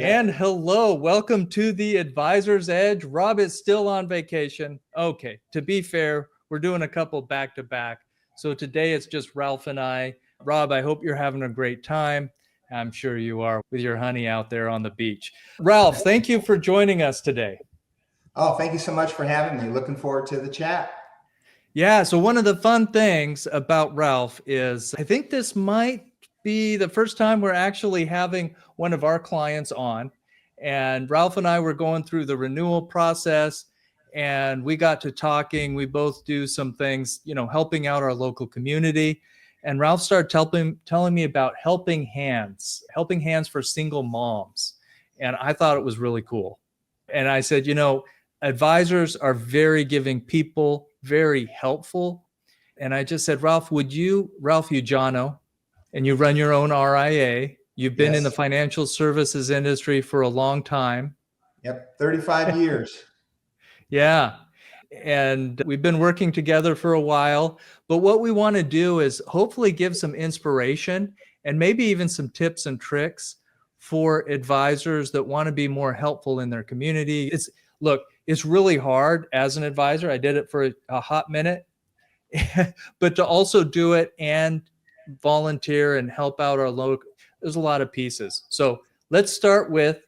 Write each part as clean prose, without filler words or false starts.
And hello, welcome to the Advisor's Edge. Rob is still on vacation. Okay, to be fair, we're doing a couple back-to-back. So today it's just Ralph and I. Rob, I hope you're having a great time. I'm sure you are with your honey out there on the beach. Ralph, thank you for joining us today. Oh, thank you so much for having me. Looking forward to the chat. Yeah, so one of the fun things about Ralph is I think this might be the first time we're actually having one of our clients on. And Ralph and I were going through the renewal process and we got to talking. We both do some things, helping out our local community. And Ralph started telling me about helping hands for single moms. And I thought it was really cool. And I said, advisors are very giving people, very helpful. And I just said, Ralph Ujano, and you run your own RIA. You've been in the financial services industry for a long time. Yep, 35 years. Yeah. And we've been working together for a while. But what we want to do is hopefully give some inspiration and maybe even some tips and tricks for advisors that want to be more helpful in their community. It's really hard as an advisor. I did it for a hot minute, but to also do it and volunteer and help out our local, there's a lot of pieces. So let's start with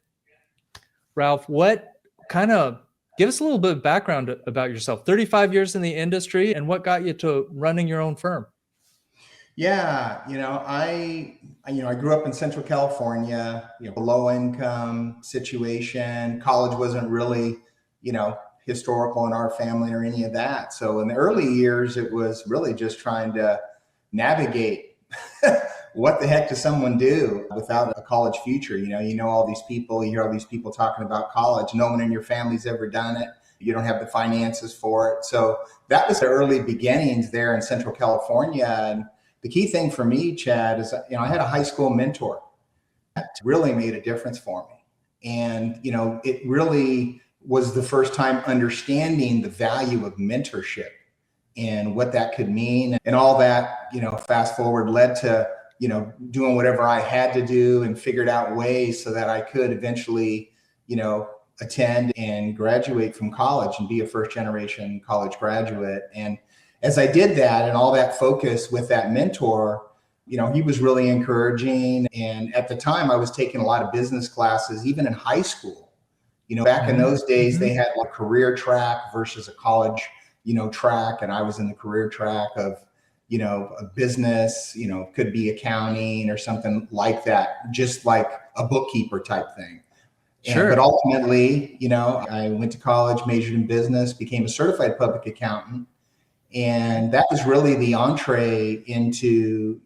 Ralph. Give us a little bit of background about yourself. 35 years in the industry, and what got you to running your own firm? Yeah, I grew up in Central California, low income situation. College wasn't really, historical in our family or any of that. So in the early years, it was really just trying to navigate what the heck does someone do without a college future? You know all these people, you hear all these people talking about college. No one in your family's ever done it. You don't have the finances for it. So that was the early beginnings there in Central California. And the key thing for me, Chad, is, I had a high school mentor that really made a difference for me. And, it really was the first time understanding the value of mentorship and what that could mean. And all that, fast forward led to, doing whatever I had to do and figured out ways so that I could eventually, attend and graduate from college and be a first generation college graduate. And as I did that and all that focus with that mentor, he was really encouraging. And at the time I was taking a lot of business classes, even in high school. Back in those days, they had a career track versus a college, track. And I was in the career track of, a business, could be accounting or something like that, just like a bookkeeper type thing. Sure. But ultimately, I went to college, majored in business, became a certified public accountant. And that was really the entree into,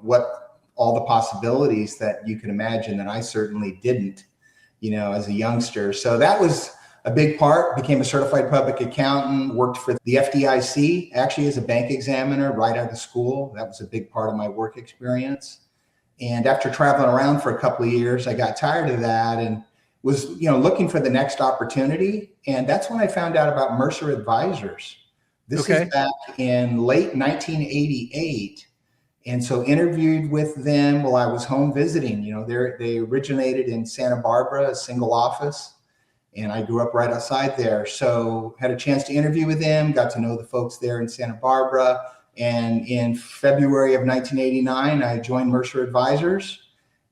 what all the possibilities that you can imagine that I certainly didn't, as a youngster. So that was a big part. Became a certified public accountant, worked for the FDIC, actually as a bank examiner right out of school. That was a big part of my work experience. And after traveling around for a couple of years, I got tired of that and was, looking for the next opportunity. And that's when I found out about Mercer Advisors. This is back in late 1988. And so interviewed with them while I was home visiting. They originated in Santa Barbara, a single office. And I grew up right outside there. So had a chance to interview with them, got to know the folks there in Santa Barbara. And in February of 1989, I joined Mercer Advisors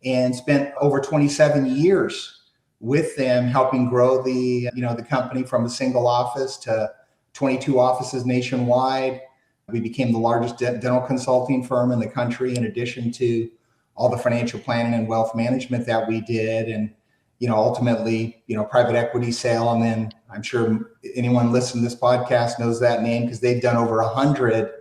and spent over 27 years with them, helping grow the company from a single office to 22 offices nationwide. We became the largest dental consulting firm in the country, in addition to all the financial planning and wealth management that we did. And, ultimately, private equity sale. And then I'm sure anyone listening to this podcast knows that name because they've done over 100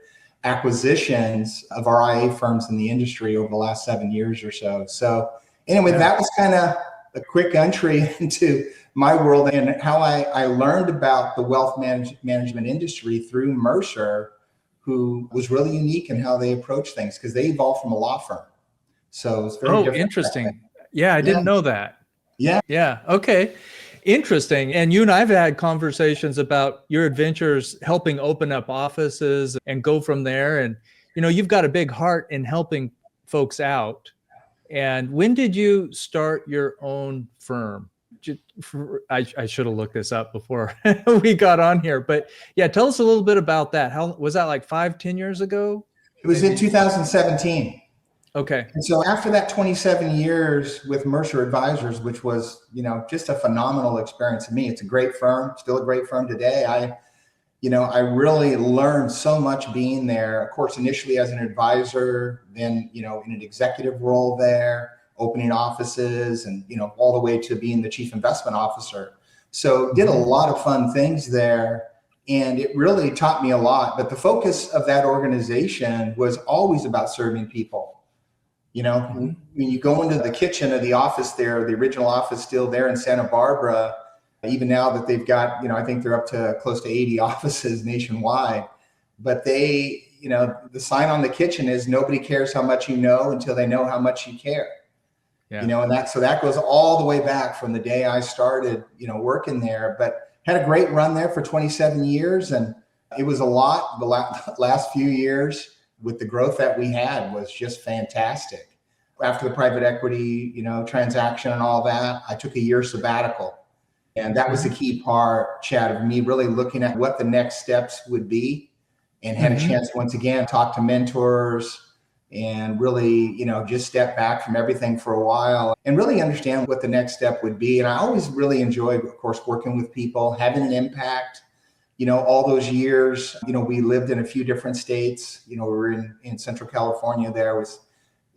acquisitions of RIA firms in the industry over the last 7 years or so. So anyway, that was kind of a quick entry into my world and how I learned about the wealth management industry through Mercer, who was really unique in how they approach things because they evolved from a law firm. So it's very different. Interesting. Yeah, I didn't know that. Yeah. Okay. Interesting. And you and I've had conversations about your adventures helping open up offices and go from there. And, you've got a big heart in helping folks out. And when did you start your own firm? I should have looked this up before we got on here, but yeah, tell us a little bit about that. How was that, like 5, 10 years ago? It was in 2017. Okay. And so after that 27 years with Mercer Advisors, which was, just a phenomenal experience to me. It's a great firm, still a great firm today. I really learned so much being there. Of course, initially as an advisor, then, in an executive role there, opening offices and, all the way to being the chief investment officer. So did a lot of fun things there. And it really taught me a lot. But the focus of that organization was always about serving people. When you go into the kitchen of the office there, the original office still there in Santa Barbara, even now that they've got, I think they're up to close to 80 offices nationwide. But they, the sign on the kitchen is nobody cares how much you know until they know how much you care. Yeah. And that goes all the way back from the day I started, working there, but had a great run there for 27 years. And it was a lot. The last few years with the growth that we had was just fantastic. After the private equity, transaction and all that, I took a year sabbatical. And that was the key part, Chad, of me really looking at what the next steps would be, and had a chance once again, talk to mentors and really, just step back from everything for a while and really understand what the next step would be. And I always really enjoyed, of course, working with people, having an impact. All those years, we lived in a few different states. We were in Central California there, was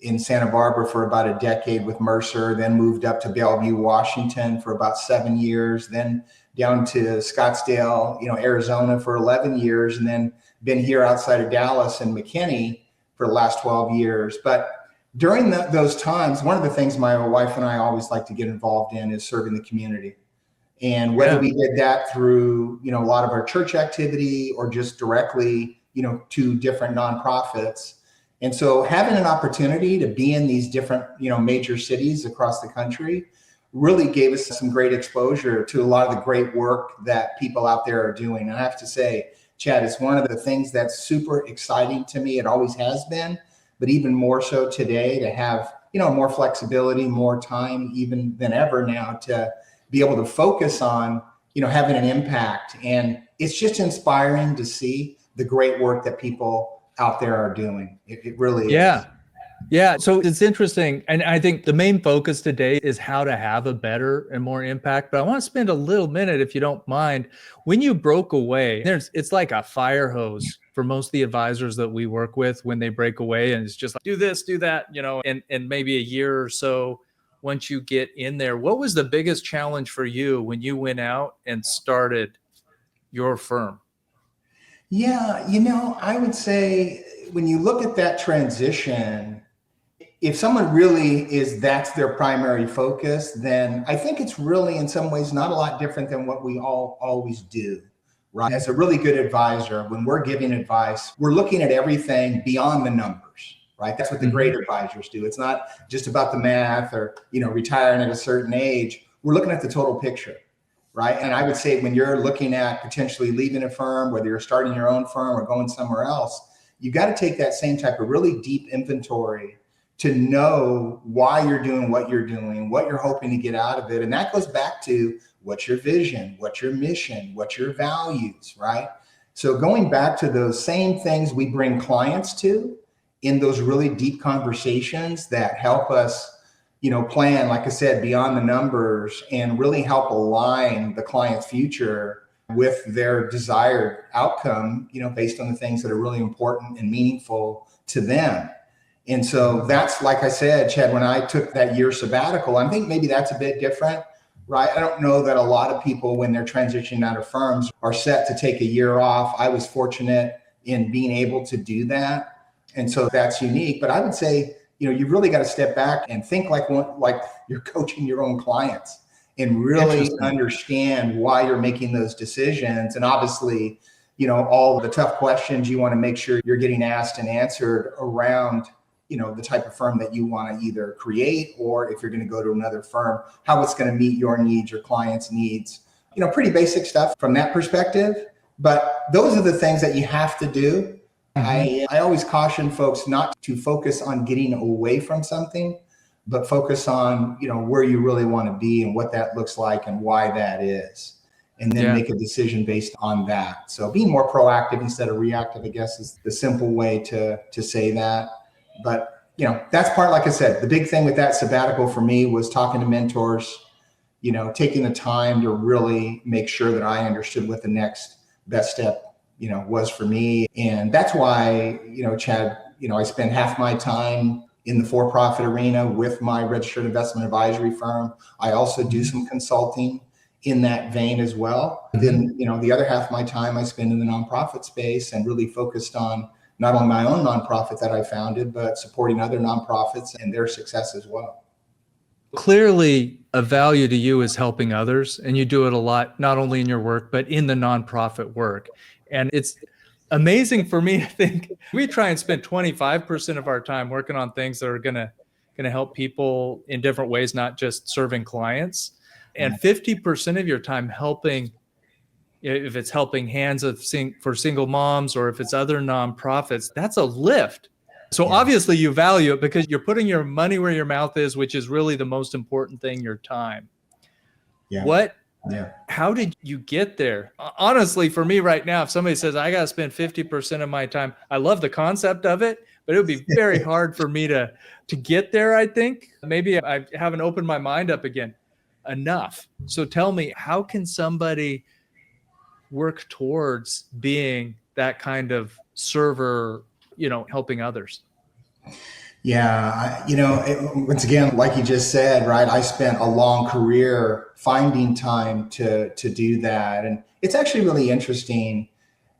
in Santa Barbara for about a decade with Mercer, then moved up to Bellevue, Washington for about 7 years, then down to Scottsdale, Arizona for 11 years, and then been here outside of Dallas and McKinney for the last 12 years. But during those times, one of the things my wife and I always like to get involved in is serving the community. And whether we did that through, a lot of our church activity or just directly, to different nonprofits. And so having an opportunity to be in these different, major cities across the country really gave us some great exposure to a lot of the great work that people out there are doing. And I have to say, Chad, it's one of the things that's super exciting to me. It always has been, but even more so today to have, more flexibility, more time even than ever now to be able to focus on, having an impact. And it's just inspiring to see the great work that people out there are doing. It really is. Yeah. So it's interesting. And I think the main focus today is how to have a better and more impact. But I want to spend a little minute, if you don't mind, when you broke away, it's like a fire hose for most of the advisors that we work with when they break away. And it's just like, do this, do that, and maybe a year or so once you get in there. What was the biggest challenge for you when you went out and started your firm? Yeah, I would say when you look at that transition, if someone really that's their primary focus, then I think it's really in some ways not a lot different than what we all always do, right? As a really good advisor, when we're giving advice, we're looking at everything beyond the numbers, right? That's what the great advisors do. It's not just about the math or, retiring at a certain age. We're looking at the total picture. Right. And I would say when you're looking at potentially leaving a firm, whether you're starting your own firm or going somewhere else, you got to take that same type of really deep inventory to know why you're doing what you're doing, what you're hoping to get out of it. And that goes back to what's your vision, what's your mission, what's your values, right? So going back to those same things we bring clients to in those really deep conversations that help us plan, like I said, beyond the numbers and really help align the client's future with their desired outcome, based on the things that are really important and meaningful to them. And so that's, like I said, Chad, when I took that year sabbatical, I think maybe that's a bit different, right? I don't know that a lot of people, when they're transitioning out of firms, are set to take a year off. I was fortunate in being able to do that. And so that's unique. But I would say, you've really got to step back and think like you're coaching your own clients and really understand why you're making those decisions. And obviously, all the tough questions you want to make sure you're getting asked and answered around, the type of firm that you want to either create, or if you're going to go to another firm, how it's going to meet your needs, your clients' needs, pretty basic stuff from that perspective. But those are the things that you have to do. I always caution folks not to focus on getting away from something, but focus on, where you really want to be and what that looks like and why that is. And then make a decision based on that. So being more proactive instead of reactive, I guess, is the simple way to say that. But, that's part, like I said, the big thing with that sabbatical for me was talking to mentors, taking the time to really make sure that I understood what the next best step, was for me. And that's why, Chad, I spend half my time in the for-profit arena with my registered investment advisory firm. I also do some consulting in that vein as well. Then, the other half of my time I spend in the nonprofit space and really focused on not only my own nonprofit that I founded, but supporting other nonprofits and their success as well. Clearly, a value to you is helping others, and you do it a lot, not only in your work, but in the nonprofit work. And it's amazing for me. I think we try and spend 25% of our time working on things that are going to help people in different ways, not just serving clients. And 50% of your time helping, if it's helping hands for single moms or if it's other nonprofits, that's a lift. So obviously you value it because you're putting your money where your mouth is, which is really the most important thing, your time. How did you get there? Honestly, for me right now, if somebody says I got to spend 50% of my time, I love the concept of it, but it would be very hard for me to get there. I think maybe I haven't opened my mind up again enough. So tell me, how can somebody work towards being that kind of server, helping others? Yeah, once again, like you just said, right, I spent a long career finding time to do that. And it's actually really interesting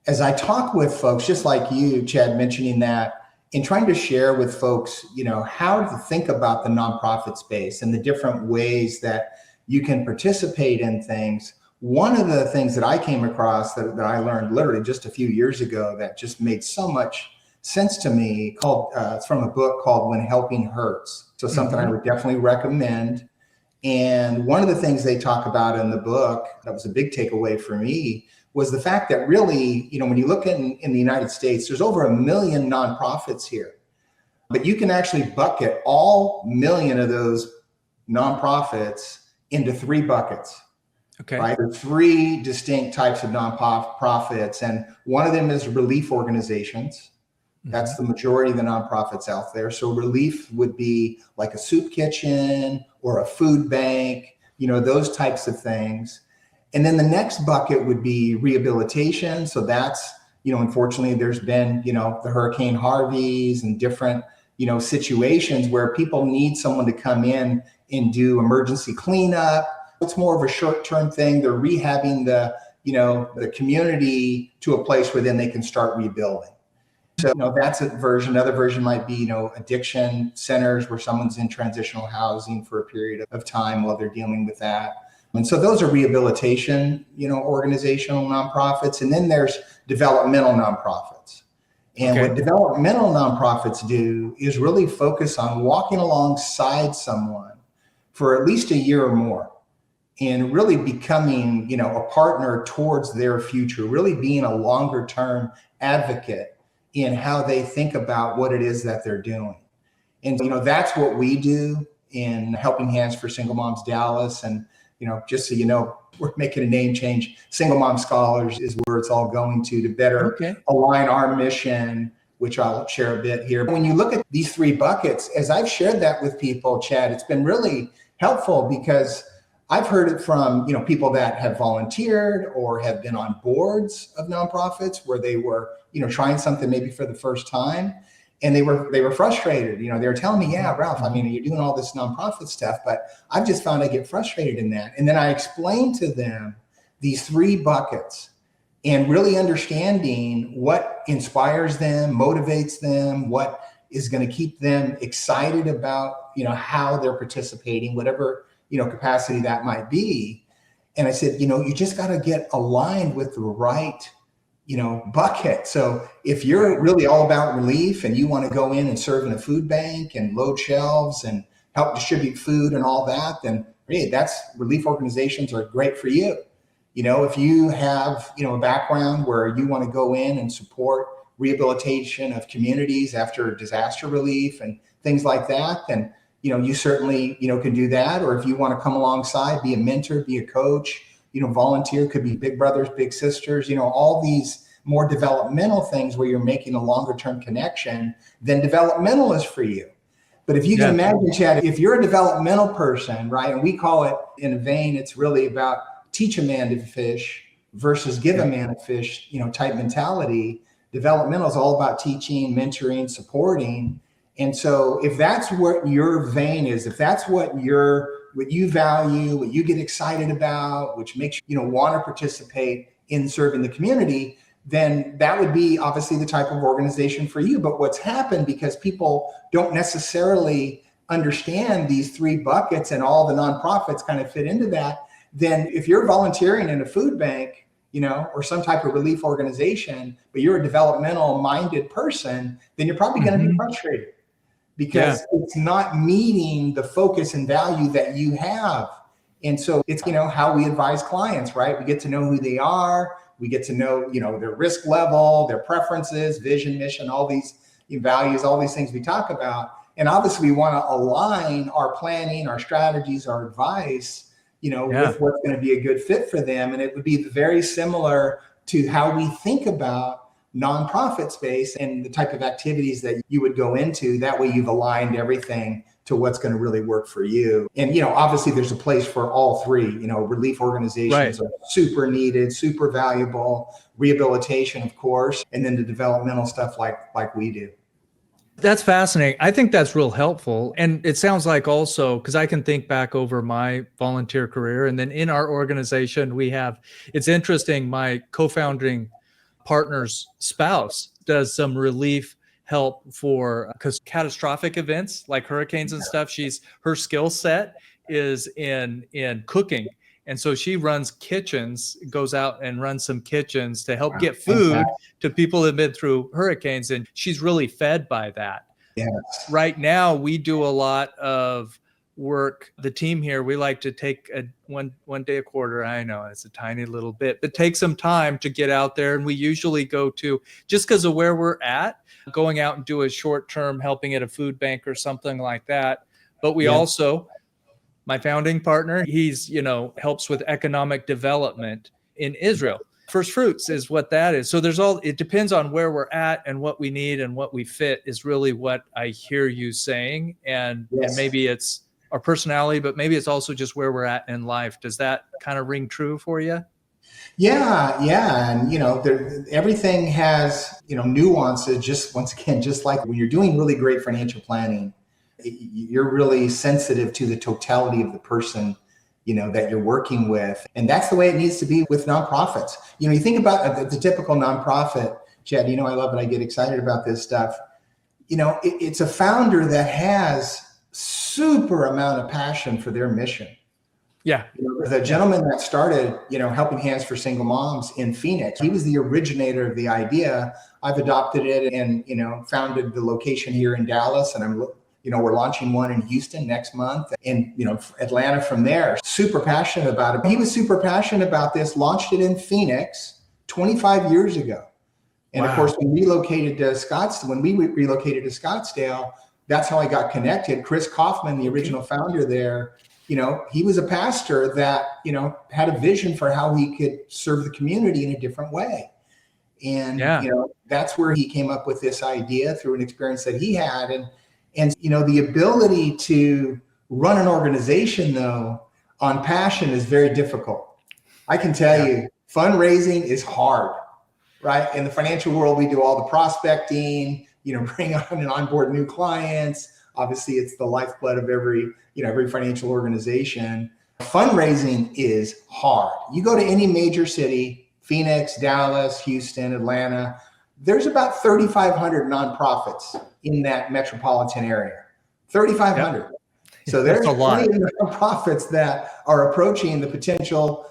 as I talk with folks, just like you, Chad, mentioning that, and trying to share with folks, how to think about the nonprofit space and the different ways that you can participate in things. One of the things that I came across that I learned literally just a few years ago that just made so much sense to me, it's from a book called When Helping Hurts. So something I would definitely recommend. And one of the things they talk about in the book that was a big takeaway for me was the fact that really, when you look in the United States, there's over 1 million nonprofits here, but you can actually bucket all 1 million of those nonprofits into 3 buckets. Okay. Right? There are 3 distinct types of nonprofits, and one of them is relief organizations. That's the majority of the nonprofits out there. So relief would be like a soup kitchen or a food bank, those types of things. And then the next bucket would be rehabilitation. So that's, unfortunately, there's been, the Hurricane Harveys and different, situations where people need someone to come in and do emergency cleanup. It's more of a short-term thing. They're rehabbing the community to a place where then they can start rebuilding. So, that's a version. Another version might be, addiction centers where someone's in transitional housing for a period of time while they're dealing with that. And so those are rehabilitation, organizational nonprofits. And then there's developmental nonprofits. And what developmental nonprofits do is really focus on walking alongside someone for at least a year or more and really becoming, a partner towards their future, really being a longer term advocate in how they think about what it is that they're doing. And, that's what we do in Helping Hands for Single Moms Dallas. And, just so you know, we're making a name change. Single Mom Scholars is where it's all going to better align our mission, which I'll share a bit here. When you look at these 3 buckets, as I've shared that with people, Chad, it's been really helpful because I've heard it from, people that have volunteered or have been on boards of nonprofits where they were, trying something maybe for the first time. And they were frustrated. They were telling me, yeah, Ralph, you're doing all this nonprofit stuff, but I've just found I get frustrated in that. And then I explained to them these 3 buckets and really understanding what inspires them, motivates them, what is going to keep them excited about, how they're participating, whatever, capacity that might be. And I said, you just got to get aligned with the right, bucket. So if you're really all about relief and you want to go in and serve in a food bank and load shelves and help distribute food and all that, then hey, that's relief organizations are great for you. If you have, a background where you want to go in and support rehabilitation of communities after disaster relief and things like that, then you certainly, can do that. Or if you want to come alongside, be a mentor, be a coach, volunteer, could be big brothers, big sisters, all these more developmental things where you're making a longer term connection, then developmental is for you. But if you can imagine, Chad, if you're a developmental person, right, and we call it in a vein, it's really about teach a man to fish versus give a man a fish, type mentality. Developmental is all about teaching, mentoring, supporting. And so if that's what your vein is, if that's what you value, what you get excited about, which makes you want to participate in serving the community, then that would be obviously the type of organization for you. But what's happened, because people don't necessarily understand these three buckets and all the nonprofits kind of fit into that, then if you're volunteering in a food bank, or some type of relief organization, but you're a developmental minded person, then you're probably going to be frustrated because it's not meeting the focus and value that you have. And so it's, how we advise clients, right? We get to know who they are. We get to know, their risk level, their preferences, vision, mission, all these values, all these things we talk about. And obviously we want to align our planning, our strategies, our advice, with what's going to be a good fit for them. And it would be very similar to how we think about nonprofit space and the type of activities that you would go into. That way you've aligned everything to what's going to really work for you. And, obviously there's a place for all three, relief organizations are super needed, super valuable, rehabilitation, of course, and then the developmental stuff like we do. That's fascinating. I think that's real helpful. And it sounds like also, because I can think back over my volunteer career, and then in our organization, it's interesting, my co-founding partner's spouse does some relief help for because catastrophic events like hurricanes and stuff. Her skill set is in cooking. And so she runs kitchens, goes out and runs some kitchens to help get food to people that have been through hurricanes. And she's really fed by that. Yes. Right now, we do a lot of work. The team here, we like to take one day a quarter. I know it's a tiny little bit, but take some time to get out there. And we usually go to, just because of where we're at, going out and do a short term helping at a food bank or something like that. But we also, my founding partner, he's, helps with economic development in Israel. First fruits is what that is. So it depends on where we're at and what we need and what we fit is really what I hear you saying. And maybe it's our personality, but maybe it's also just where we're at in life. Does that kind of ring true for you? Yeah. And, everything has, nuances, just like when you're doing really great financial planning, you're really sensitive to the totality of the person, that you're working with. And that's the way it needs to be with nonprofits. You think about the typical nonprofit, Chad, I love it. I get excited about this stuff. It's a founder that has super amount of passion for their mission. Yeah. The gentleman that started, Helping Hands for Single Moms in Phoenix, he was the originator of the idea. I've adopted it and, founded the location here in Dallas, and we're launching one in Houston next month and, Atlanta from there. Super passionate about it. He was super passionate about this, launched it in Phoenix 25 years ago. And of course, when we relocated to Scottsdale, that's how I got connected. Chris Kaufman, the original founder there, he was a pastor that, had a vision for how he could serve the community in a different way. And, that's where he came up with this idea through an experience that he had. And the ability to run an organization, though, on passion is very difficult. I can tell you, fundraising is hard, right? In the financial world, we do all the prospecting, bring on and onboard new clients. Obviously, it's the lifeblood of every financial organization. Fundraising is hard. You go to any major city, Phoenix, Dallas, Houston, Atlanta, there's about 3,500 nonprofits in that metropolitan area. 3,500. Yep. So there's plenty of nonprofits that are approaching the potential,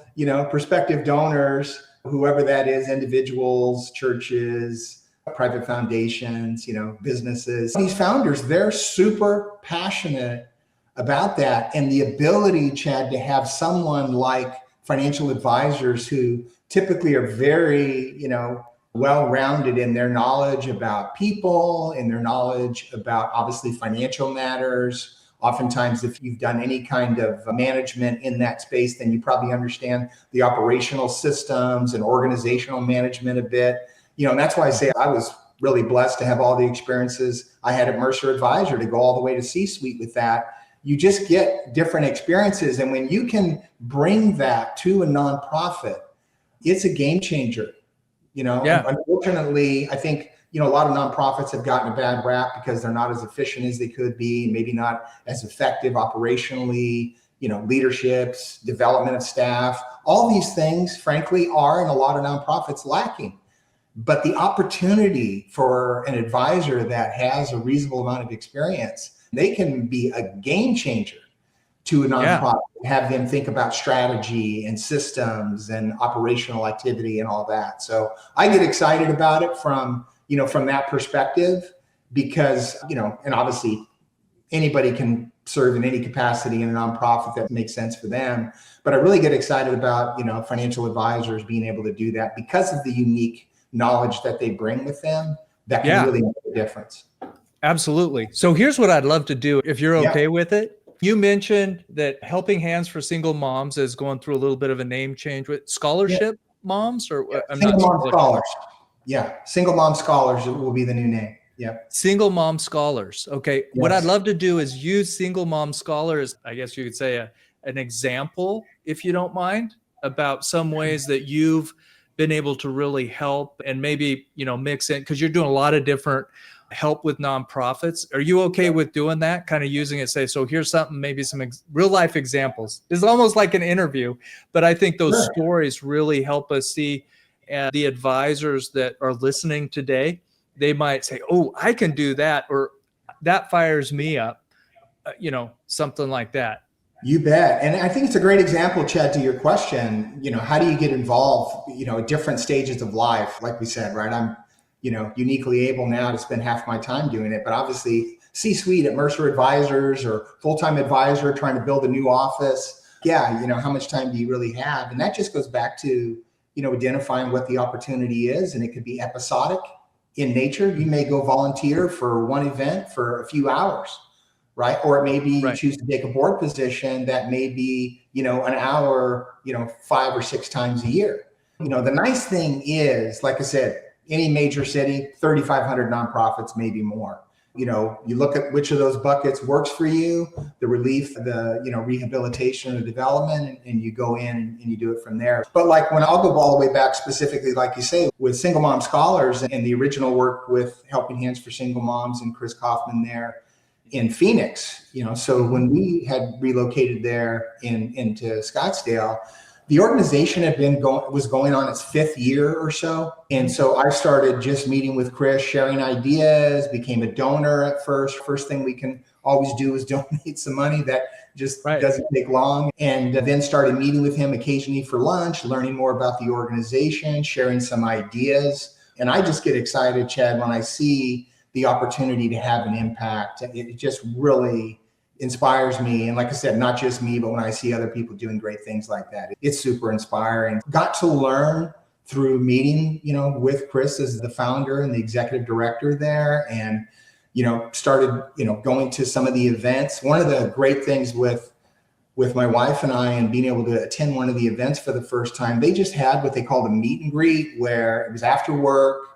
prospective donors, whoever that is, individuals, churches, private foundations, businesses. These founders, they're super passionate about that. And the ability, Chad, to have someone like financial advisors who typically are very, well-rounded in their knowledge about people, in their knowledge about obviously financial matters, Oftentimes, if you've done any kind of management in that space, then you probably understand the operational systems and organizational management a bit. And that's why I say I was really blessed to have all the experiences I had at Mercer Advisor to go all the way to C-suite with that. You just get different experiences. And when you can bring that to a nonprofit, it's a game changer. Unfortunately, I think, a lot of nonprofits have gotten a bad rap because they're not as efficient as they could be, maybe not as effective operationally, leaderships, development of staff, all these things, frankly, are in a lot of nonprofits lacking. But the opportunity for an advisor that has a reasonable amount of experience, they can be a game changer to a nonprofit, have them think about strategy and systems and operational activity and all that. So I get excited about it from that perspective, because, and obviously anybody can serve in any capacity in a nonprofit that makes sense for them. But I really get excited about, financial advisors being able to do that because of the unique knowledge that they bring with them that can really make a difference. Absolutely. So here's what I'd love to do, if you're okay with it. You mentioned that Helping Hands for Single Moms is going through a little bit of a name change with scholarship moms, or Single Mom Scholars. Yeah. Single Mom Scholars will be the new name. Yeah. Single Mom Scholars. Okay. Yes. What I'd love to do is use Single Mom Scholars, I guess you could say an example, if you don't mind, about some ways that you've been able to really help and maybe, mix in, because you're doing a lot of different help with nonprofits. Are you okay with doing that? Kind of using it, say, so here's something, maybe some real life examples. It's almost like an interview, but I think those stories really help us see. And the advisors that are listening today, they might say, oh, I can do that, or that fires me up, something like that. You bet. And I think it's a great example, Chad, to your question. How do you get involved, at different stages of life? Like we said, right? I'm, uniquely able now to spend half my time doing it, but obviously C-suite at Mercer Advisors or full-time advisor trying to build a new office. How much time do you really have? And that just goes back to, identifying what the opportunity is. And it could be episodic in nature. You may go volunteer for one event for a few hours, right? Or it may be you choose to take a board position that may be, an hour, 5 or 6 times a year. The nice thing is, like I said, any major city, 3,500 nonprofits, maybe more. You look at which of those buckets works for you, the relief, the, rehabilitation or development, and you go in and you do it from there. But like when I'll go all the way back specifically, like you say, with Single Mom Scholars and the original work with Helping Hands for Single Moms and Chris Kaufman there in Phoenix, so when we had relocated there into Scottsdale, the organization was going on its 5th year or so. And so I started just meeting with Chris, sharing ideas, became a donor at first. First thing we can always do is donate some money. That just doesn't take long. And then started meeting with him occasionally for lunch, learning more about the organization, sharing some ideas. And I just get excited, Chad, when I see the opportunity to have an impact. It just really inspires me. And like I said, not just me, but when I see other people doing great things like that, it's super inspiring. Got to learn through meeting, with Chris as the founder and the executive director there, and, started, going to some of the events. One of the great things with my wife and I and being able to attend one of the events for the first time, they just had what they called a meet and greet, where it was after work.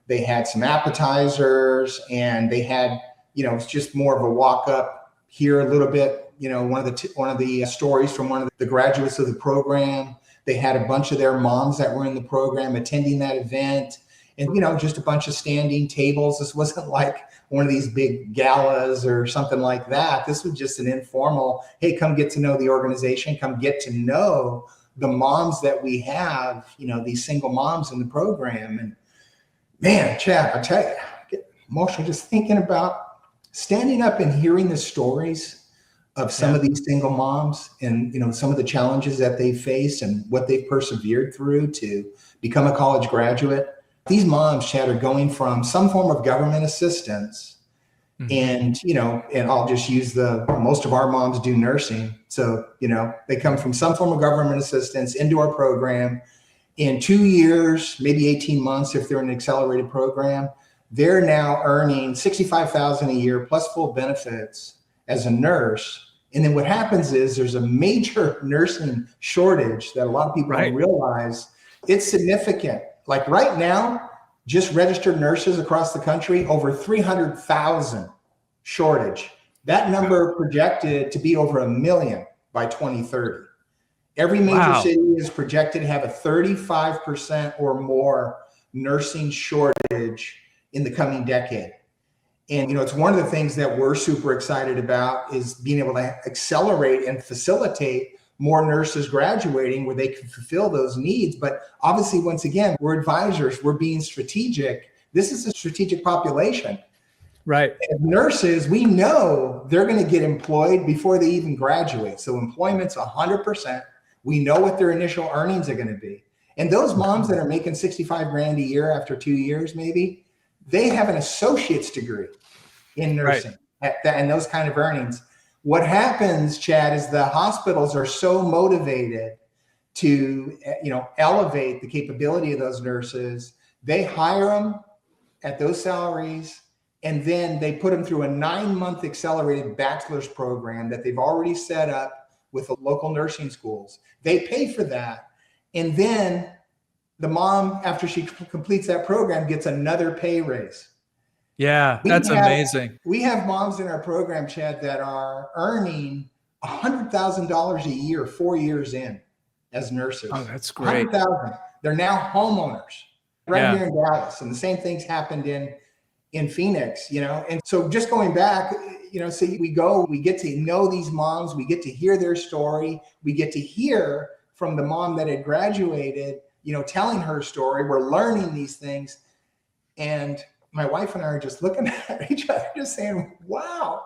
They had some appetizers and they had, it's just more of a walk up, hear a little bit, one of the stories from one of the graduates of the program. They had a bunch of their moms that were in the program attending that event, and just a bunch of standing tables. This wasn't like one of these big galas or something like that. This was just an informal, hey, come get to know the organization, come get to know the moms that we have, these single moms in the program. And man, Chad, I tell you, I get emotional just thinking about standing up and hearing the stories of some of these single moms and, some of the challenges that they face and what they've persevered through to become a college graduate. These moms, Chad, are going from some form of government assistance and, and I'll just use most of our moms do nursing. So, they come from some form of government assistance into our program. In 2 years, maybe 18 months, if they're in an accelerated program, they're now earning $65,000 a year plus full benefits as a nurse. And then what happens is there's a major nursing shortage that a lot of people don't realize. It's significant. Like right now, just registered nurses across the country, over 300,000 shortage. That number projected to be over 1 million by 2030. Every major city is projected to have a 35% or more nursing shortage in the coming decade. And, it's one of the things that we're super excited about is being able to accelerate and facilitate more nurses graduating where they can fulfill those needs. But obviously, once again, we're advisors, we're being strategic. This is a strategic population. Right. And nurses, we know they're going to get employed before they even graduate. So employment's 100%. We know what their initial earnings are going to be. And those moms that are making 65 grand a year after 2 years, maybe, they have an associate's degree in nursing and those kind of earnings. What happens, Chad, is the hospitals are so motivated to, elevate the capability of those nurses. They hire them at those salaries, and then they put them through a 9-month accelerated bachelor's program that they've already set up with the local nursing schools. They pay for that. And then the mom, after she completes that program, gets another pay raise. Yeah, that's amazing. We have moms in our program, Chad, that are earning $100,000 a year, 4 years in as nurses. Oh, that's great. $100,000. They're now homeowners here in Dallas. And the same things happened in Phoenix, And so just going back, so we get to know these moms, we get to hear their story, we get to hear from the mom that had graduated, telling her story. We're learning these things. And my wife and I are just looking at each other, just saying, wow,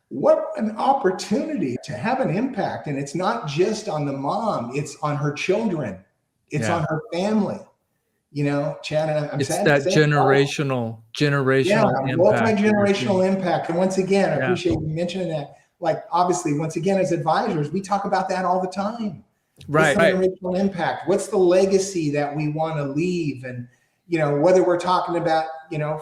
what an opportunity to have an impact. And it's not just on the mom, it's on her children. It's on her family. Chad, and I'm it's sad that to say, generational impact. Multi-generational impact. And once again, I appreciate you mentioning that. Like, obviously, once again, as advisors, we talk about that all the time. Right. What's the generational impact? What's the legacy that we want to leave? And, whether we're talking about,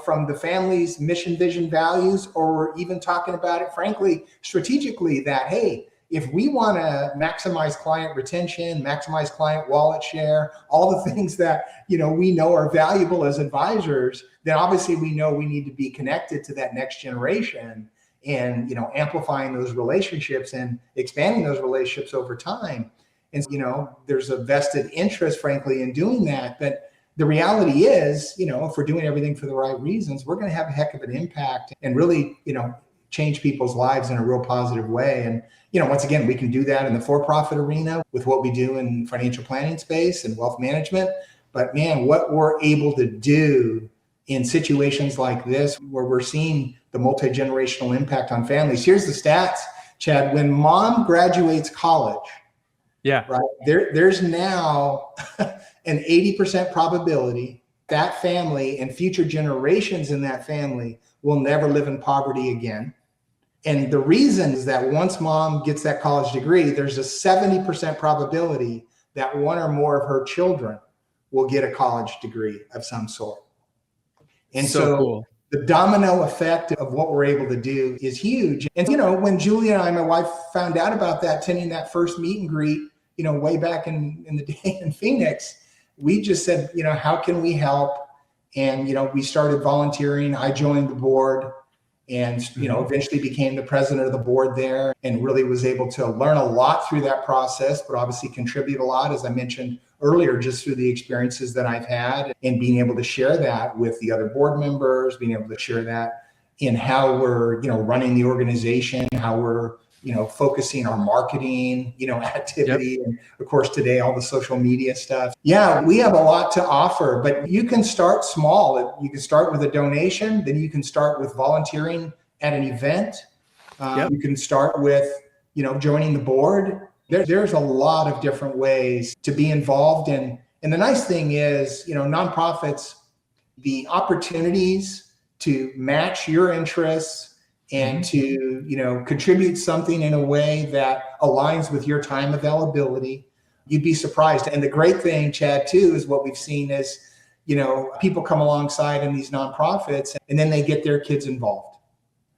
from the family's mission, vision, values, or we're even talking about it, frankly, strategically, that, hey, if we want to maximize client retention, maximize client wallet share, all the things that, we know are valuable as advisors, then obviously we know we need to be connected to that next generation and, amplifying those relationships and expanding those relationships over time. And, there's a vested interest, frankly, in doing that. But the reality is, if we're doing everything for the right reasons, we're going to have a heck of an impact and really, change people's lives in a real positive way. And, once again, we can do that in the for-profit arena with what we do in financial planning space and wealth management. But man, what we're able to do in situations like this, where we're seeing the multi-generational impact on families. Here's the stats, Chad. When mom graduates college, right, there's now an 80% probability that family and future generations in that family will never live in poverty again. And the reason is that once mom gets that college degree, there's a 70% probability that one or more of her children will get a college degree of some sort. And so cool. The domino effect of what we're able to do is huge. And, when Julia and I, my wife, found out about that, attending that first meet and greet, way back in the day in Phoenix, we just said, how can we help? And, we started volunteering. I joined the board and, eventually became the president of the board there and really was able to learn a lot through that process, but obviously contribute a lot, as I mentioned earlier, just through the experiences that I've had and being able to share that with the other board members, being able to share that in how we're, running the organization, how we're, focusing our marketing, activity. Yep. And of course, today, all the social media stuff. Yeah, we have a lot to offer, but you can start small. You can start with a donation, then you can start with volunteering at an event. Yep. You can start with, joining the board. There's a lot of different ways to be involved in. And the nice thing is, nonprofits, the opportunities to match your interests and to, contribute something in a way that aligns with your time availability, you'd be surprised. And the great thing, Chad, too, is what we've seen is, people come alongside in these nonprofits and then they get their kids involved.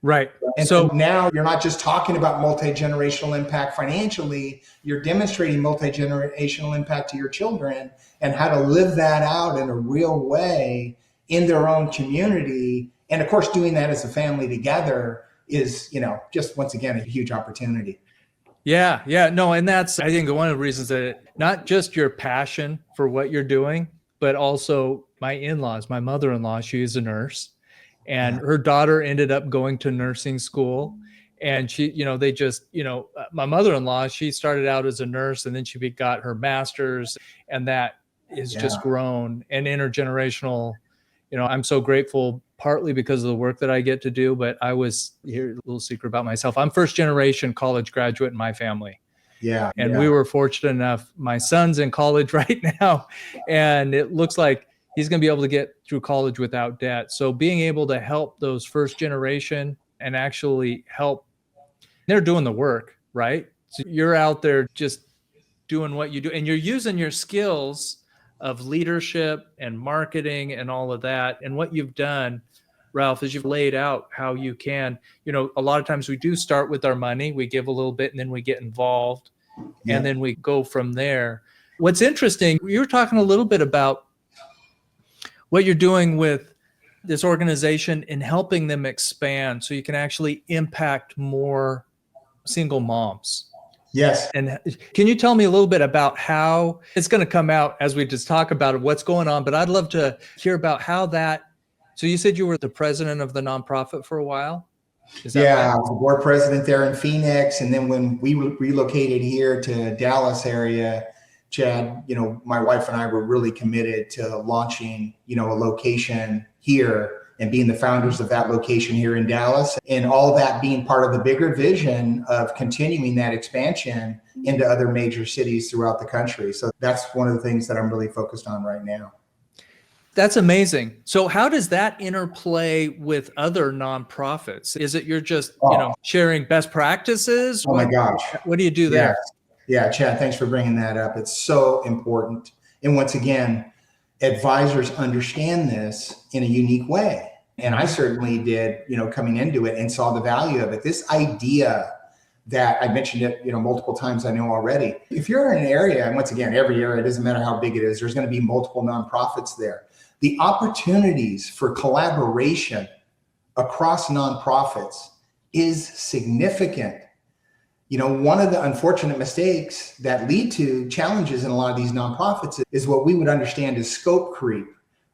Right. And So now you're not just talking about multi-generational impact financially, you're demonstrating multi-generational impact to your children and how to live that out in a real way in their own community. And of course, doing that as a family together is, just once again, a huge opportunity. yeah, yeah, no, and that's, I think, one of the reasons that not just your passion for what you're doing, but also my in-laws, my mother-in-law, she is a nurse, and Yeah. her daughter ended up going to nursing school. And she, they just, my mother-in-law, she started out as a nurse and then she got her master's, and that is just Yeah. grown and intergenerational. I'm so grateful, partly because of the work that I get to do, but here, a little secret about myself. I'm first generation college graduate in my family. Yeah. And Yeah. we were fortunate enough, my son's in college right now, and it looks like he's going to be able to get through college without debt. So being able to help those first generation and actually help, they're doing the work, right? So you're out there just doing what you do, and you're using your skills of leadership and marketing and all of that. And what you've done, Ralph, is you've laid out how you can, a lot of times we do start with our money, we give a little bit and then we get involved, Yeah. and then we go from there. What's interesting, you were talking a little bit about what you're doing with this organization and helping them expand so you can actually impact more single moms. Yes. And can you tell me a little bit about how it's going to come out as we just talk about it, what's going on? But I'd love to hear about how that. So you said you were the president of the nonprofit for a while? Is that Yeah, right? I was the board president there in Phoenix. And then when we relocated here to Dallas area, Chad, my wife and I were really committed to launching, a location here and being the founders of that location here in Dallas, and all that being part of the bigger vision of continuing that expansion into other major cities throughout the country. So that's one of the things that I'm really focused on right now. That's amazing. So how does that interplay with other nonprofits? Is it you're just, sharing best practices? Oh my gosh. What do you do there? Yeah, Chad, thanks for bringing that up. It's so important. And once again, advisors understand this in a unique way. And I certainly did, coming into it and saw the value of it. This idea that I mentioned it, multiple times, I know already. If you're in an area, and once again, every area, it doesn't matter how big it is, there's going to be multiple nonprofits there. The opportunities for collaboration across nonprofits is significant. One of the unfortunate mistakes that lead to challenges in a lot of these nonprofits is what we would understand as scope creep,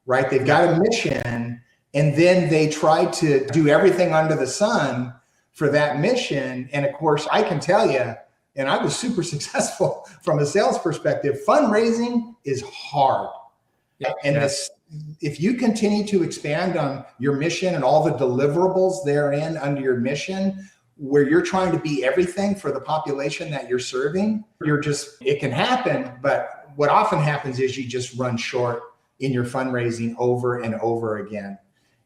right? They've got a mission and then they try to do everything under the sun for that mission. And of course, I can tell you, and I was super successful from a sales perspective, fundraising is hard. And if you continue to expand on your mission and all the deliverables therein under your mission, where you're trying to be everything for the population that you're serving, it can happen. But what often happens is you just run short in your fundraising over and over again.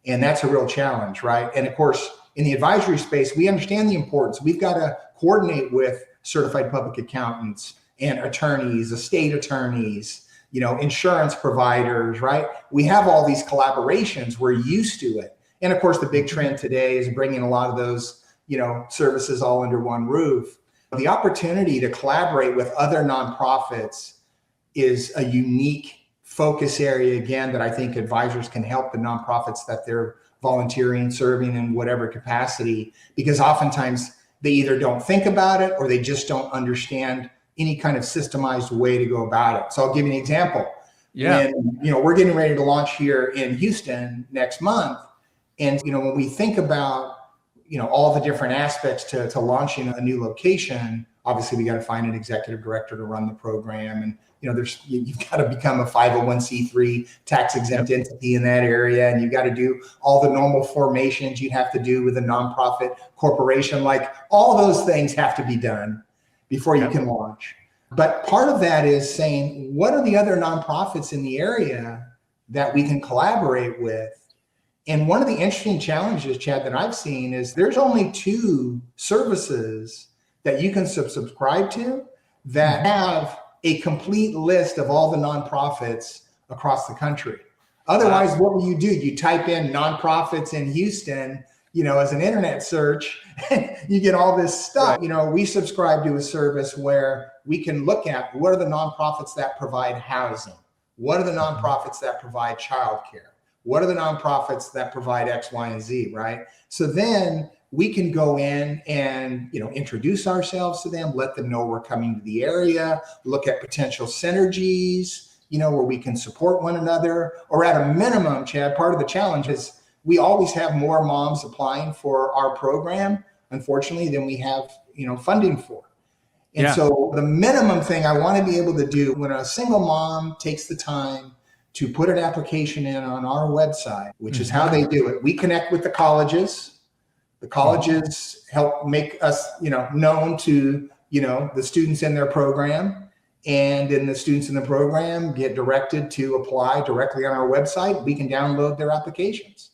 And that's a real challenge, right? And of course, in the advisory space, we understand the importance. We've got to coordinate with certified public accountants and attorneys, estate attorneys, insurance providers, right? We have all these collaborations. We're used to it. And of course, the big trend today is bringing a lot of those services all under one roof. The opportunity to collaborate with other nonprofits is a unique focus area, again, that I think advisors can help the nonprofits that they're volunteering, serving in whatever capacity, because oftentimes they either don't think about it or they just don't understand any kind of systemized way to go about it. So I'll give you an example. Yeah. When, we're getting ready to launch here in Houston next month. And, when we think about all the different aspects to launching a new location, obviously we got to find an executive director to run the program. And, you've got to become a 501c3 tax exempt entity in that area. And you've got to do all the normal formations you have to do with a nonprofit corporation. Like all those things have to be done before you can launch. But part of that is saying, what are the other nonprofits in the area that we can collaborate with? And one of the interesting challenges, Chad, that I've seen is there's only 2 services that you can subscribe to that have a complete list of all the nonprofits across the country. Otherwise, what will you do? You type in nonprofits in Houston, as an internet search, you get all this stuff. Right. We subscribe to a service where we can look at what are the nonprofits that provide housing? What are the nonprofits that provide childcare? What are the nonprofits that provide X, Y, and Z, right? So then we can go in and, introduce ourselves to them, let them know we're coming to the area, look at potential synergies, where we can support one another, or at a minimum, Chad, part of the challenge is we always have more moms applying for our program, unfortunately, than we have, funding for. And so the minimum thing I want to be able to do when a single mom takes the time to put an application in on our website, which is how they do it. We connect with the colleges. The colleges help make us, known to, the students in their program. And then the students in the program get directed to apply directly on our website. We can download their applications.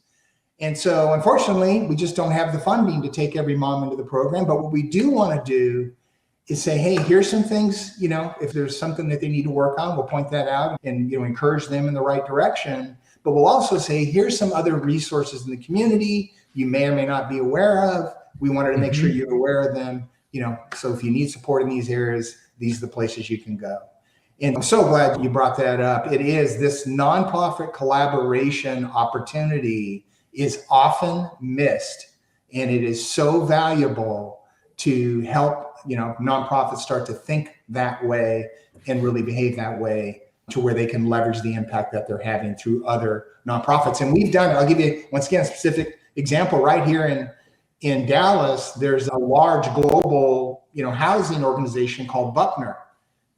And so unfortunately, we just don't have the funding to take every mom into the program. But what we do want to do is say, hey, here's some things, if there's something that they need to work on, we'll point that out and, encourage them in the right direction. But we'll also say, here's some other resources in the community you may or may not be aware of. We wanted to make sure you're aware of them, so if you need support in these areas, these are the places you can go. And I'm so glad you brought that up. It is this nonprofit collaboration opportunity is often missed, and it is so valuable to help nonprofits start to think that way and really behave that way to where they can leverage the impact that they're having through other nonprofits. And we've done it. I'll give you, once again, a specific example right here in Dallas. There's a large global, housing organization called Buckner,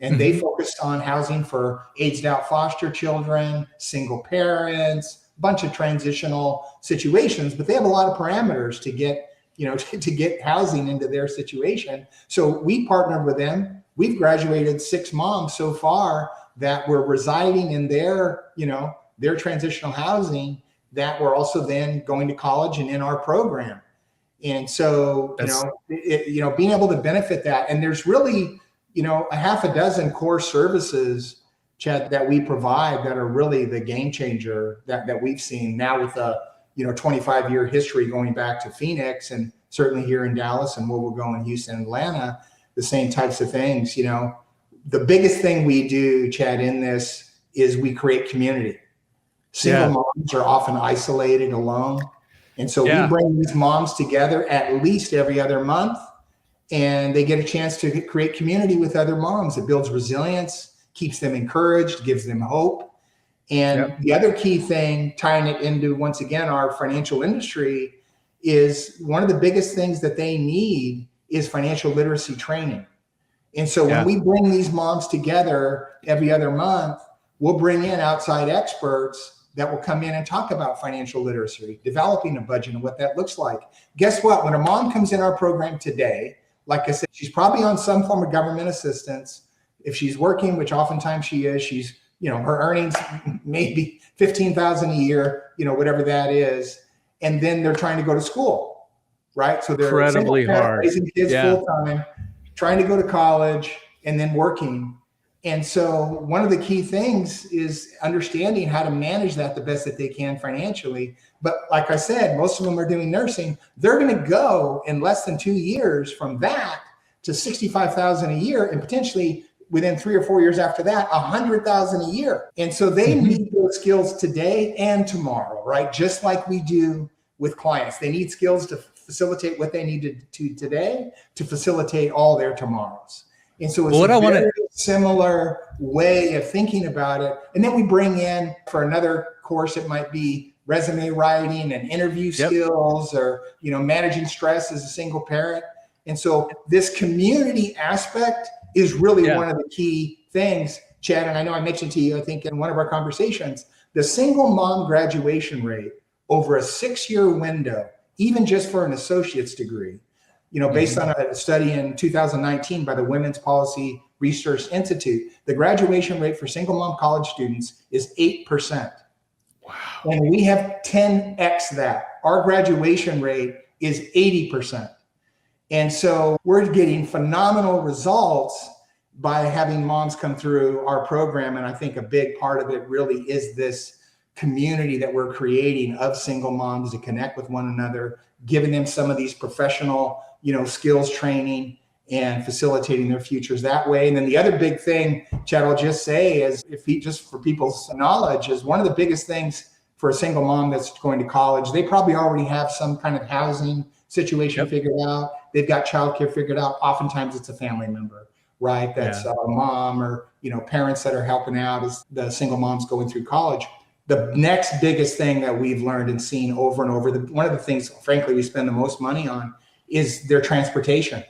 and they focused on housing for aged-out foster children, single parents, a bunch of transitional situations, but they have a lot of parameters to get to get housing into their situation. So we partnered with them. We've graduated 6 moms so far that were residing in their, their transitional housing that were also then going to college and in our program. And so, being able to benefit that. And there's really, a half a dozen core services, Chad, that we provide that are really the game changer that we've seen now with a 25-year history going back to Phoenix, and certainly here in Dallas, and where we'll go in Houston, Atlanta, the same types of things. The biggest thing we do, Chad, in this is we create community. Single moms are often isolated, alone. And so we bring these moms together at least every other month, and they get a chance to create community with other moms. It builds resilience, keeps them encouraged, gives them hope. And the other key thing, tying it into, once again, our financial industry, is one of the biggest things that they need is financial literacy training. And so when we bring these moms together every other month, we'll bring in outside experts that will come in and talk about financial literacy, developing a budget and what that looks like. Guess what? When a mom comes in our program today, like I said, she's probably on some form of government assistance. If she's working, which oftentimes she is, she's, her earnings maybe $15,000 a year, whatever that is. And then they're trying to go to school, right? So they're incredibly hard, raising kids full time, trying to go to college, and then working. And so one of the key things is understanding how to manage that the best that they can financially. But like I said, most of them are doing nursing. They're going to go in less than 2 years from that to $65,000 a year, and potentially within 3 or 4 years after that, $100,000 a year. And so they need those skills today and tomorrow, right? Just like we do with clients. They need skills to facilitate what they need to today, to facilitate all their tomorrows. And so it's a very similar way of thinking about it. And then we bring in, for another course, it might be resume writing and interview skills, or, managing stress as a single parent. And so this community aspect is really one of the key things, Chad. And I know I mentioned to you, I think in one of our conversations, the single mom graduation rate over a 6-year window, even just for an associate's degree, based on a study in 2019 by the Women's Policy Research Institute, the graduation rate for single mom college students is 8%. Wow. And we have 10x that. Our graduation rate is 80%. And so we're getting phenomenal results by having moms come through our program. And I think a big part of it really is this community that we're creating of single moms to connect with one another, giving them some of these professional, skills training and facilitating their futures that way. And then the other big thing, Chad, I'll just say is, just for people's knowledge, is one of the biggest things for a single mom that's going to college, they probably already have some kind of housing situation figured out. They've got childcare figured out. Oftentimes it's a family member, right? That's a mom or, parents that are helping out as the single moms going through college. The next biggest thing that we've learned and seen over and over, one of the things, frankly, we spend the most money on is their transportation.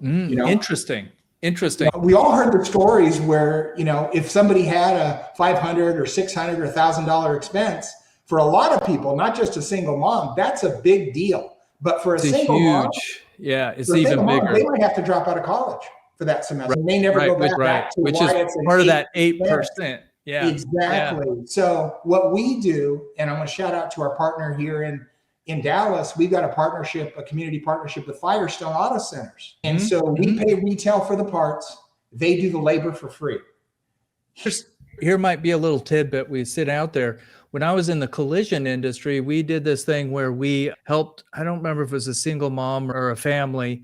Interesting. We all heard the stories where, if somebody had a $500 or $600 or $1,000 expense, for a lot of people, not just a single mom, that's a big deal. But for a single mom, it's even bigger. They might have to drop out of college for that semester. Right. And they never go back to which is part of that 8%. Yeah, exactly. Yeah. So what we do, and I'm going to shout out to our partner here in Dallas, we've got a community partnership with Firestone Auto Centers. And so we pay retail for the parts. They do the labor for free. Here might be a little tidbit we sit out there. When I was in the collision industry, we did this thing where we helped, I don't remember if it was a single mom or a family,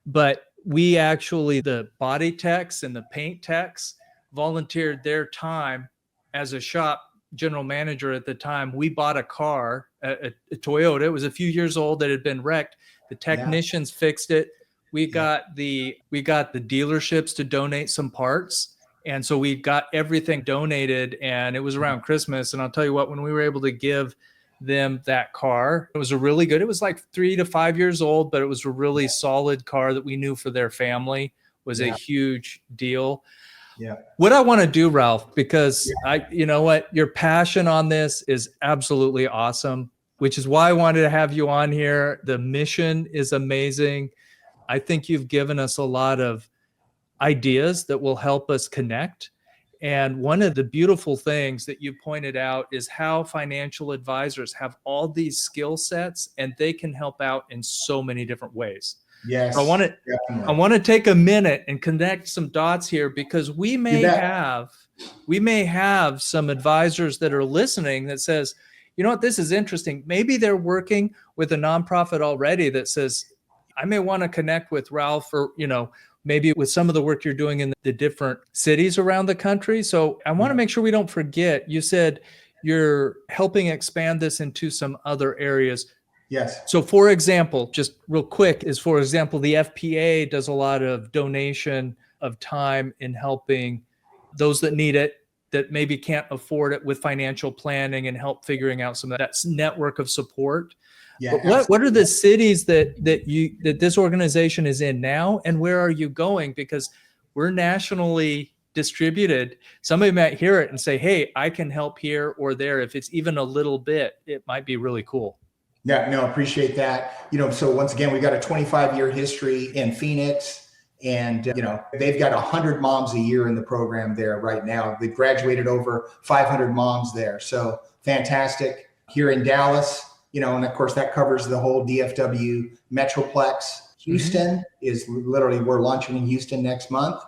but we actually, the body techs and the paint techs volunteered their time as a shop general manager at the time. We bought a car, a Toyota. It was a few years old that had been wrecked. The technicians fixed it. We got the dealerships to donate some parts. And so we got everything donated, and it was around Christmas. And I'll tell you what, when we were able to give them that car, it was it was like 3 to 5 years old, but it was a really solid car that we knew for their family was a huge deal. Yeah. What I want to do, Ralph, because your passion on this is absolutely awesome, which is why I wanted to have you on here. The mission is amazing. I think you've given us a lot of ideas that will help us connect. And one of the beautiful things that you pointed out is how financial advisors have all these skill sets and they can help out in so many different ways. Yes. So I want to take a minute and connect some dots here, because we may have some advisors that are listening that says, you know what, this is interesting. Maybe they're working with a nonprofit already that says, I may want to connect with Ralph, or, maybe with some of the work you're doing in the different cities around the country. So I want to make sure we don't forget, you said you're helping expand this into some other areas. Yes. So for example, just real quick, the FPA does a lot of donation of time in helping those that need it, that maybe can't afford it, with financial planning and help figuring out some of that network of support. Yeah. But what are the cities that this organization is in now, and where are you going? Because we're nationally distributed. Somebody might hear it and say, hey, I can help here or there. If it's even a little bit, it might be really cool. Yeah, no, appreciate that. So once again, we got a 25-year history in Phoenix, and they've got 100 moms a year in the program there right now. They've graduated over 500 moms there. So fantastic. Here in Dallas, and of course that covers the whole DFW Metroplex. Houston is literally, we're launching in Houston next month.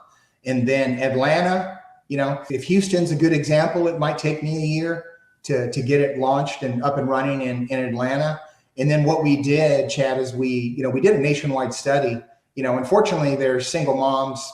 And then Atlanta, if Houston's a good example, it might take me a year to get it launched and up and running in Atlanta. And then what we did, Chad, is we did a nationwide study. Unfortunately, there's single moms,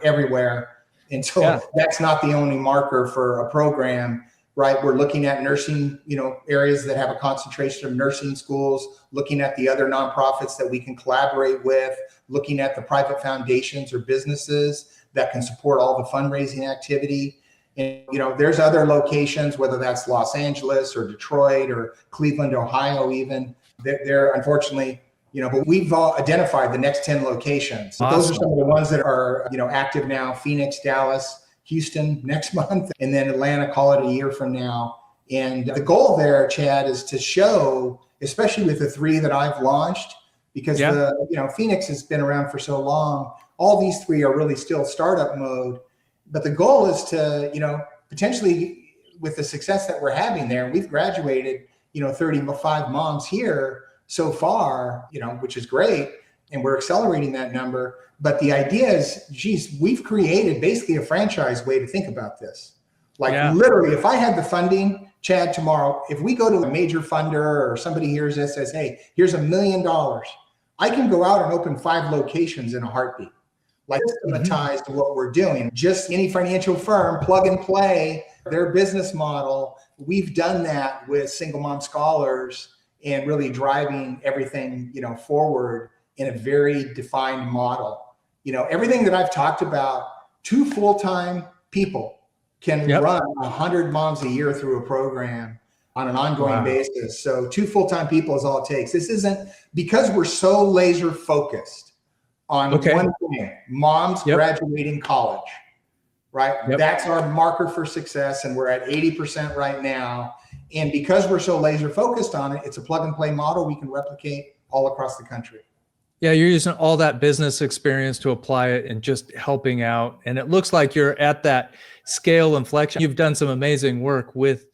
everywhere. And so that's not the only marker for a program, right? We're looking at nursing, areas that have a concentration of nursing schools, looking at the other nonprofits that we can collaborate with, looking at the private foundations or businesses that can support all the fundraising activity. And, there's other locations, whether that's Los Angeles or Detroit or Cleveland, Ohio, even. They're unfortunately, but we've identified the next 10 locations. So those are some of the ones that are, active now: Phoenix, Dallas, Houston next month, and then Atlanta, call it a year from now. And the goal there, Chad, is to show, especially with the 3 that I've launched, because Phoenix has been around for so long. All these 3 are really still startup mode. But the goal is to, potentially, with the success that we're having there, we've graduated, 35 moms here so far, which is great. And we're accelerating that number. But the idea is, we've created basically a franchise way to think about this. Like Yeah. literally, if I had the funding, Chad, tomorrow, if we go to a major funder or somebody hears this, says, hey, here's $1 million, I can go out and open 5 locations in a heartbeat. Like systematized to what we're doing. Just any financial firm, plug and play their business model. We've done that with single mom scholars and really driving everything, forward in a very defined model. Everything that I've talked about, 2 full-time people can run 100 moms a year through a program on an ongoing basis. So 2 full-time people is all it takes. This isn't because we're so laser focused on one thing, moms graduating college, right? That's our marker for success. And we're at 80% right now. And because we're so laser focused on it, it's a plug and play model we can replicate all across the country. Yeah, you're using all that business experience to apply it and just helping out. And it looks like you're at that scale inflection. You've done some amazing work with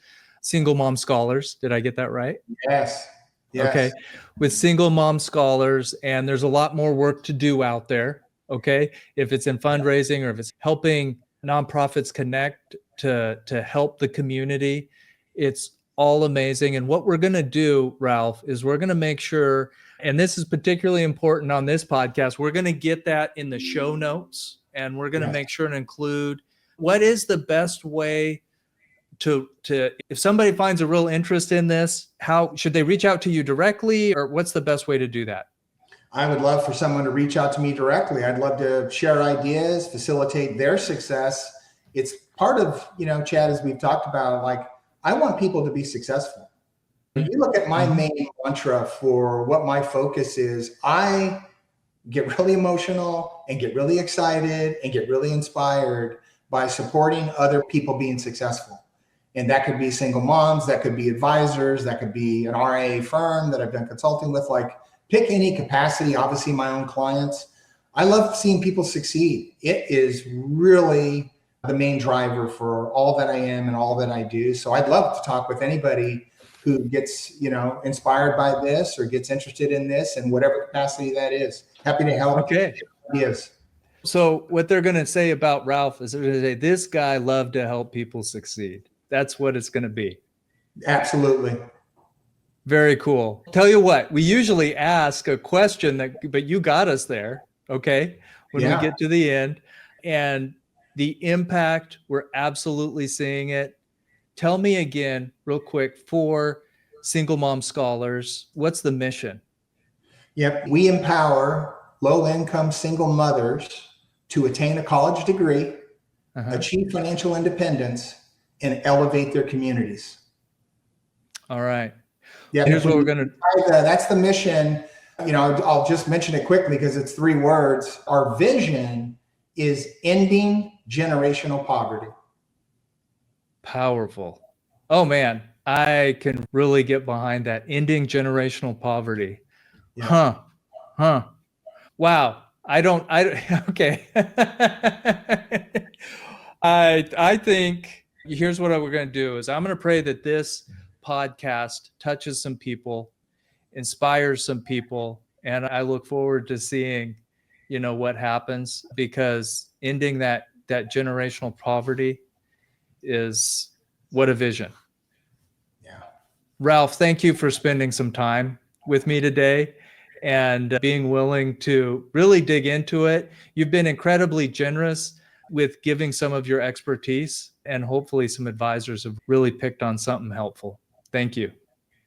single mom scholars. Did I get that right? Yes. Yes. Okay. With single mom scholars, and there's a lot more work to do out there. Okay. If it's in fundraising or if it's helping nonprofits connect to help the community, it's all amazing. And what we're going to do, Ralph, is we're going to make sure, and this is particularly important on this podcast, we're going to get that in the show notes, and we're going to make sure to include what is the best way to if somebody finds a real interest in this, how should they reach out to you directly, or what's the best way to do that? I would love for someone to reach out to me directly. I'd love to share ideas, facilitate their success. It's part of, Chad, as we've talked about, like, I want people to be successful. If you look at my main mantra for what my focus is, I get really emotional and get really excited and get really inspired by supporting other people being successful. And that could be single moms, that could be advisors, that could be an RIA firm that I've done consulting with, like pick any capacity, obviously my own clients. I love seeing people succeed. It is really the main driver for all that I am and all that I do. So I'd love to talk with anybody who gets, inspired by this or gets interested in this in whatever capacity that is. Happy to help. Okay. Yes. So what they're going to say about Ralph is they're going to say, this guy loved to help people succeed. That's what it's going to be. Absolutely. Very cool. Tell you what, we usually ask a question but you got us there. Okay. When we get to the end, and the impact, we're absolutely seeing it. Tell me again, real quick, for single mom scholars, what's the mission? Yep. We empower low-income single mothers to attain a college degree, achieve financial independence, and elevate their communities. All right. Yeah. Here's what we're going to. That's the mission. I'll just mention it quickly because it's 3 words. Our vision is ending generational poverty. Powerful. Oh man, I can really get behind that. Ending generational poverty. Yeah. Wow. Okay. I think here's what we're going to do is I'm going to pray that this podcast touches some people, inspires some people. And I look forward to seeing, what happens, because ending that generational poverty is what a vision. Yeah. Ralph, thank you for spending some time with me today and being willing to really dig into it. You've been incredibly generous with giving some of your expertise, and hopefully some advisors have really picked on something helpful. Thank you.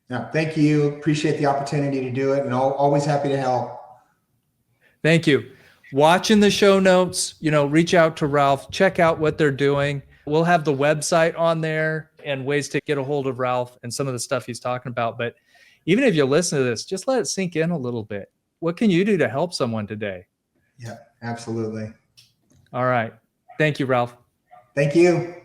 Yeah, thank you. Appreciate the opportunity to do it, and always happy to help. Thank you. Watching the show notes, reach out to Ralph, check out what they're doing. We'll have the website on there and ways to get a hold of Ralph and some of the stuff he's talking about. But even if you listen to this, just let it sink in a little bit. What can you do to help someone today? Yeah, absolutely. All right. Thank you, Ralph. Thank you.